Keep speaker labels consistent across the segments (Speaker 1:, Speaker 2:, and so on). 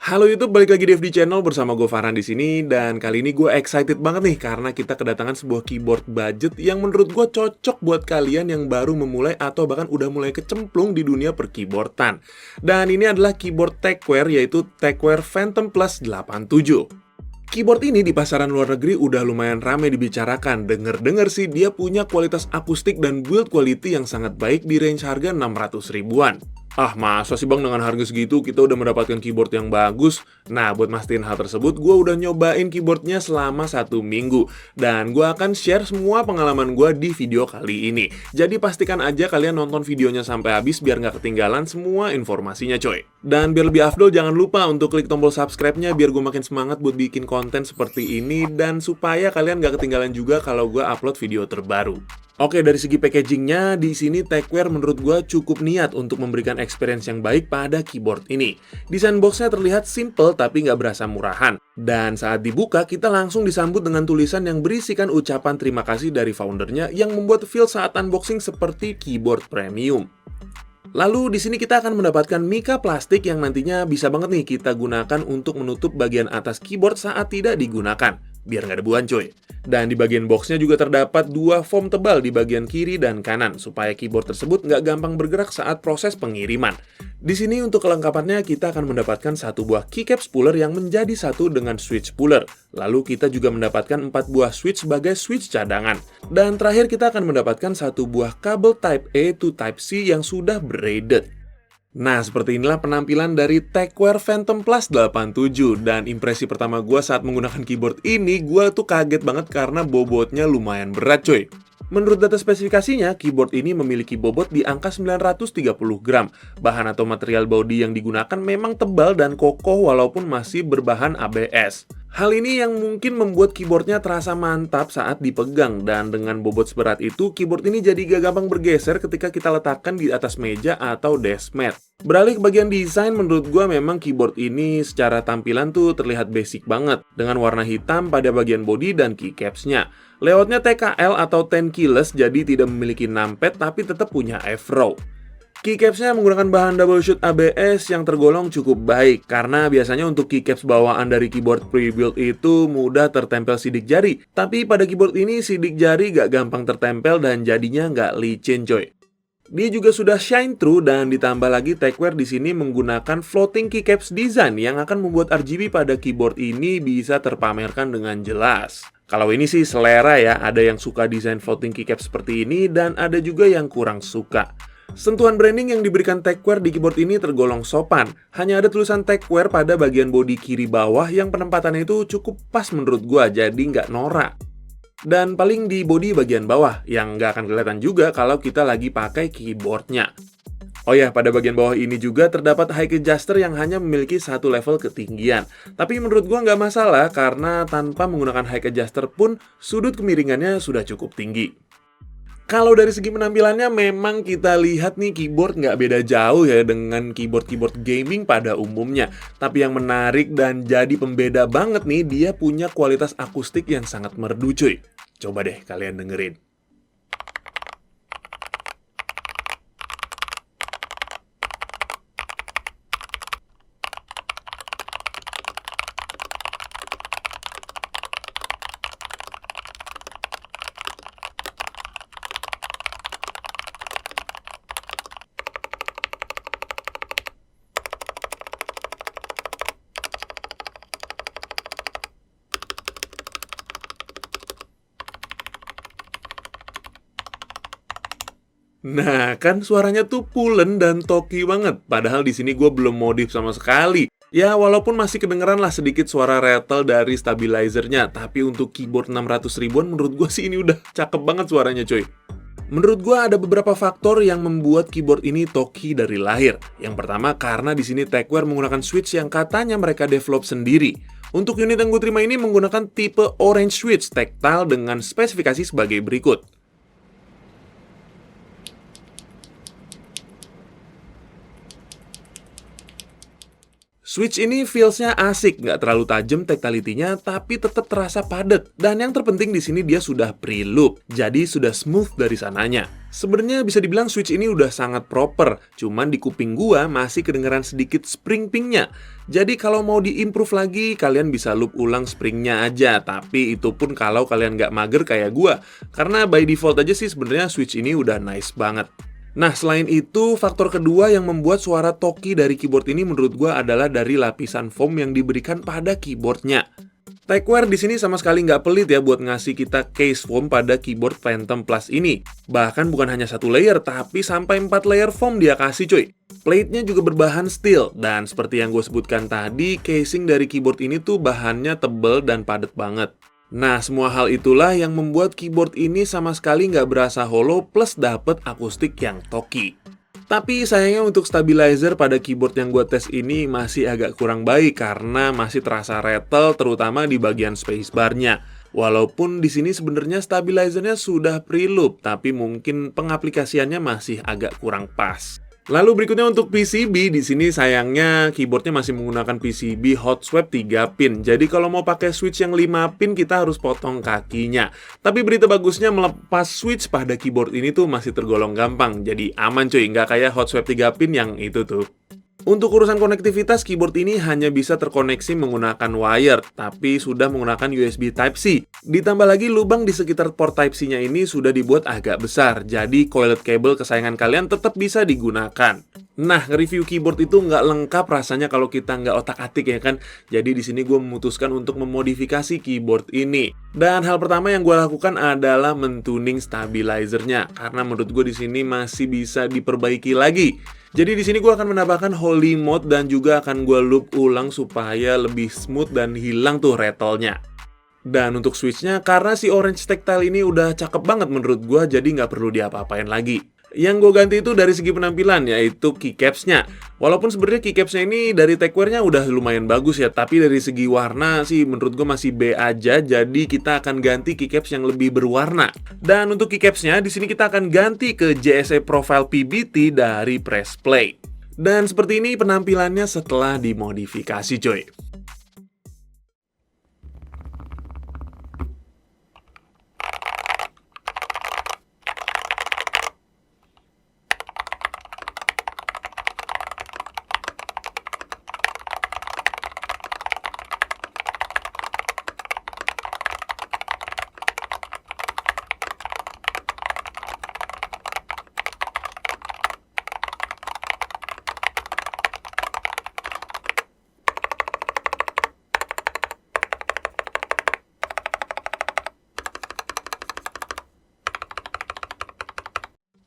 Speaker 1: Halo YouTube, balik lagi di FD Channel bersama gue Farhan di sini, dan kali ini gue excited banget nih karena kita kedatangan sebuah keyboard budget yang menurut gue cocok buat kalian yang baru memulai atau bahkan udah mulai kecemplung di dunia per-keyboardan. Dan ini adalah keyboard Tecware, yaitu Tecware Phantom Plus 87. Keyboard ini di pasaran luar negeri udah lumayan ramai dibicarakan. Denger-denger sih dia punya kualitas akustik dan build quality yang sangat baik di range harga 600 ribuan. Ah, masa sih bang dengan harga segitu kita udah mendapatkan keyboard yang bagus? Nah, buat mastiin hal tersebut, gue udah nyobain keyboardnya selama 1 minggu. Dan gue akan share semua pengalaman gue di video kali ini. Jadi pastikan aja kalian nonton videonya sampai habis biar nggak ketinggalan semua informasinya coy. Dan biar lebih afdol, jangan lupa untuk klik tombol subscribe-nya biar gue makin semangat buat bikin konten seperti ini. Dan supaya kalian nggak ketinggalan juga kalau gue upload video terbaru. Oke, dari segi packagingnya, di sini Tecware menurut gue cukup niat untuk memberikan experience yang baik pada keyboard ini. Desain boxnya terlihat simple tapi nggak berasa murahan. Dan saat dibuka, kita langsung disambut dengan tulisan yang berisikan ucapan terima kasih dari foundernya yang membuat feel saat unboxing seperti keyboard premium. Lalu di sini kita akan mendapatkan mika plastik yang nantinya bisa banget nih kita gunakan untuk menutup bagian atas keyboard saat tidak digunakan, biar nggak debuan coy. Dan di bagian boxnya juga terdapat 2 foam tebal di bagian kiri dan kanan, supaya keyboard tersebut nggak gampang bergerak saat proses pengiriman. Di sini untuk kelengkapannya kita akan mendapatkan 1 buah keycap spooler yang menjadi satu dengan switch spooler. Lalu kita juga mendapatkan 4 buah switch sebagai switch cadangan. Dan terakhir kita akan mendapatkan 1 buah kabel Type A to Type C yang sudah braided. Nah, seperti inilah penampilan dari Tecware Phantom Plus 87. Dan impresi pertama gue saat menggunakan keyboard ini, gue tuh kaget banget karena bobotnya lumayan berat coy. Menurut data spesifikasinya, keyboard ini memiliki bobot di angka 930 gram. Bahan atau material bodi yang digunakan memang tebal dan kokoh walaupun masih berbahan ABS. Hal ini yang mungkin membuat keyboardnya terasa mantap saat dipegang, dan dengan bobot seberat itu, keyboard ini jadi gak gampang bergeser ketika kita letakkan di atas meja atau deskmat. Beralih ke bagian desain, menurut gua memang keyboard ini secara tampilan tuh terlihat basic banget, dengan warna hitam pada bagian bodi dan keycapsnya. Layoutnya TKL atau 10 keyless, jadi tidak memiliki numpad tapi tetap punya F-row. Keycapsnya menggunakan bahan double shoot ABS yang tergolong cukup baik, karena biasanya untuk keycaps bawaan dari keyboard pre-built itu mudah tertempel sidik jari. Tapi pada keyboard ini sidik jari gak gampang tertempel dan jadinya gak licin coy. Dia juga sudah shine through, dan ditambah lagi Tecware di sini menggunakan floating keycaps design yang akan membuat RGB pada keyboard ini bisa terpamerkan dengan jelas. Kalau ini sih selera ya, ada yang suka desain floating keycaps seperti ini dan ada juga yang kurang suka. Sentuhan branding yang diberikan Tecware di keyboard ini tergolong sopan. Hanya ada tulisan Tecware pada bagian bodi kiri bawah yang penempatannya itu cukup pas menurut gua, jadi nggak norak. Dan paling di bodi bagian bawah, yang nggak akan kelihatan juga kalau kita lagi pakai keyboardnya. Oh ya, pada bagian bawah ini juga terdapat high adjuster yang hanya memiliki 1 level ketinggian. Tapi menurut gua nggak masalah, karena tanpa menggunakan high adjuster pun sudut kemiringannya sudah cukup tinggi. Kalau dari segi penampilannya memang kita lihat nih keyboard nggak beda jauh ya dengan keyboard-keyboard gaming pada umumnya. Tapi yang menarik dan jadi pembeda banget nih, dia punya kualitas akustik yang sangat merdu cuy. Coba deh kalian dengerin. Nah, kan suaranya tuh pulen dan talky banget. Padahal di sini gue belum modif sama sekali. Ya, walaupun masih kedengeran lah sedikit suara rattle dari stabilizernya, tapi untuk keyboard 600 ribuan menurut gue sih ini udah cakep banget suaranya coy. Menurut gue ada beberapa faktor yang membuat keyboard ini talky dari lahir. Yang pertama, karena di sini Tecware menggunakan switch yang katanya mereka develop sendiri. Untuk unit yang gue terima ini menggunakan tipe orange switch tactile dengan spesifikasi sebagai berikut. Switch ini feels-nya asik, nggak terlalu tajam tactility-nya, tapi tetap terasa padat. Dan yang terpenting di sini dia sudah pre-loop, jadi sudah smooth dari sananya. Sebenarnya bisa dibilang Switch ini udah sangat proper, cuman di kuping gua masih kedengeran sedikit spring pingnya. Jadi kalau mau diimprove lagi, kalian bisa loop ulang springnya aja. Tapi itu pun kalau kalian nggak mager kayak gua. Karena by default aja sih sebenarnya Switch ini udah nice banget. Nah, selain itu, faktor kedua yang membuat suara toki dari keyboard ini menurut gua adalah dari lapisan foam yang diberikan pada keyboardnya. Tecware di sini sama sekali nggak pelit ya buat ngasih kita case foam pada keyboard Phantom Plus ini. Bahkan bukan hanya satu layer, tapi sampai 4 layer foam dia kasih cuy. Plate-nya juga berbahan steel, dan seperti yang gue sebutkan tadi, casing dari keyboard ini tuh bahannya tebel dan padat banget. Nah, semua hal itulah yang membuat keyboard ini sama sekali nggak berasa hollow plus dapet akustik yang toki. Tapi sayangnya untuk stabilizer pada keyboard yang gue tes ini masih agak kurang baik karena masih terasa rattle terutama di bagian spacebar-nya. Walaupun di sini sebenarnya stabilizernya sudah pre-loop, tapi mungkin pengaplikasiannya masih agak kurang pas. Lalu berikutnya untuk PCB, di sini sayangnya keyboardnya masih menggunakan PCB hot swap 3 pin. Jadi kalau mau pakai switch yang 5 pin kita harus potong kakinya. Tapi berita bagusnya melepas switch pada keyboard ini tuh masih tergolong gampang. Jadi aman cuy, nggak kayak hot swap 3 pin yang itu tuh. Untuk urusan konektivitas, keyboard ini hanya bisa terkoneksi menggunakan wire, tapi sudah menggunakan USB Type-C. Ditambah lagi lubang di sekitar port Type-C-nya ini sudah dibuat agak besar, jadi coiled cable kesayangan kalian tetap bisa digunakan. Nah, review keyboard itu nggak lengkap rasanya kalau kita nggak otak-atik ya kan. Jadi di sini gue memutuskan untuk memodifikasi keyboard ini. Dan hal pertama yang gue lakukan adalah mentuning stabilizernya, karena menurut gue di sini masih bisa diperbaiki lagi. Jadi di sini gue akan menambahkan holy mode dan juga akan gue loop ulang supaya lebih smooth dan hilang tuh rattle-nya. Dan untuk switch-nya, karena si orange tactile ini udah cakep banget menurut gue, jadi nggak perlu diapa-apain lagi. Yang gue ganti itu dari segi penampilan, yaitu keycaps-nya. Walaupun sebenarnya keycaps-nya ini dari Tecware-nya udah lumayan bagus ya, tapi dari segi warna sih menurut gue masih B aja, jadi kita akan ganti keycaps yang lebih berwarna. Dan untuk keycaps-nya, di sini kita akan ganti ke JSA Profile PBT dari Press Play. Dan seperti ini penampilannya setelah dimodifikasi coy.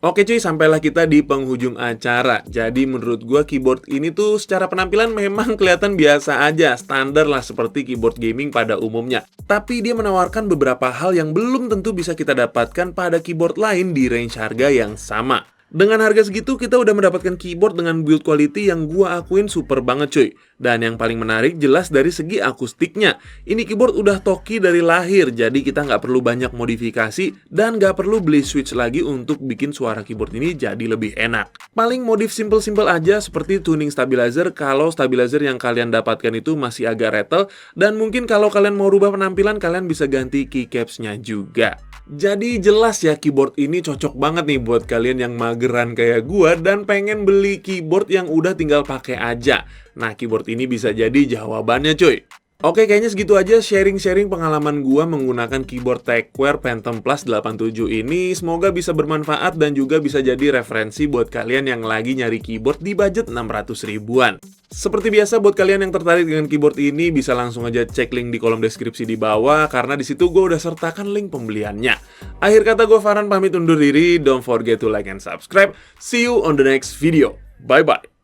Speaker 1: Oke cuy, sampailah kita di penghujung acara. Jadi menurut gua keyboard ini tuh secara penampilan memang kelihatan biasa aja, standar lah seperti keyboard gaming pada umumnya. Tapi dia menawarkan beberapa hal yang belum tentu bisa kita dapatkan pada keyboard lain di range harga yang sama. Dengan harga segitu kita udah mendapatkan keyboard dengan build quality yang gua akuin super banget cuy. Dan yang paling menarik jelas dari segi akustiknya. Ini keyboard udah toki dari lahir, jadi kita nggak perlu banyak modifikasi dan nggak perlu beli switch lagi untuk bikin suara keyboard ini jadi lebih enak. Paling modif simple-simple aja seperti tuning stabilizer kalau stabilizer yang kalian dapatkan itu masih agak rattle, dan mungkin kalau kalian mau rubah penampilan kalian bisa ganti keycaps-nya juga. Jadi jelas ya keyboard ini cocok banget nih buat kalian yang mageran kayak gua dan pengen beli keyboard yang udah tinggal pakai aja. Nah, keyboard ini bisa jadi jawabannya cuy. Oke, kayaknya segitu aja sharing-sharing pengalaman gua menggunakan keyboard Tecware Phantom Plus 87 ini. Semoga bisa bermanfaat dan juga bisa jadi referensi buat kalian yang lagi nyari keyboard di budget 600 ribuan. Seperti biasa buat kalian yang tertarik dengan keyboard ini bisa langsung aja cek link di kolom deskripsi di bawah karena di situ gue udah sertakan link pembeliannya. Akhir kata gue Farhan pamit undur diri. Don't forget to like and subscribe. See you on the next video. Bye bye.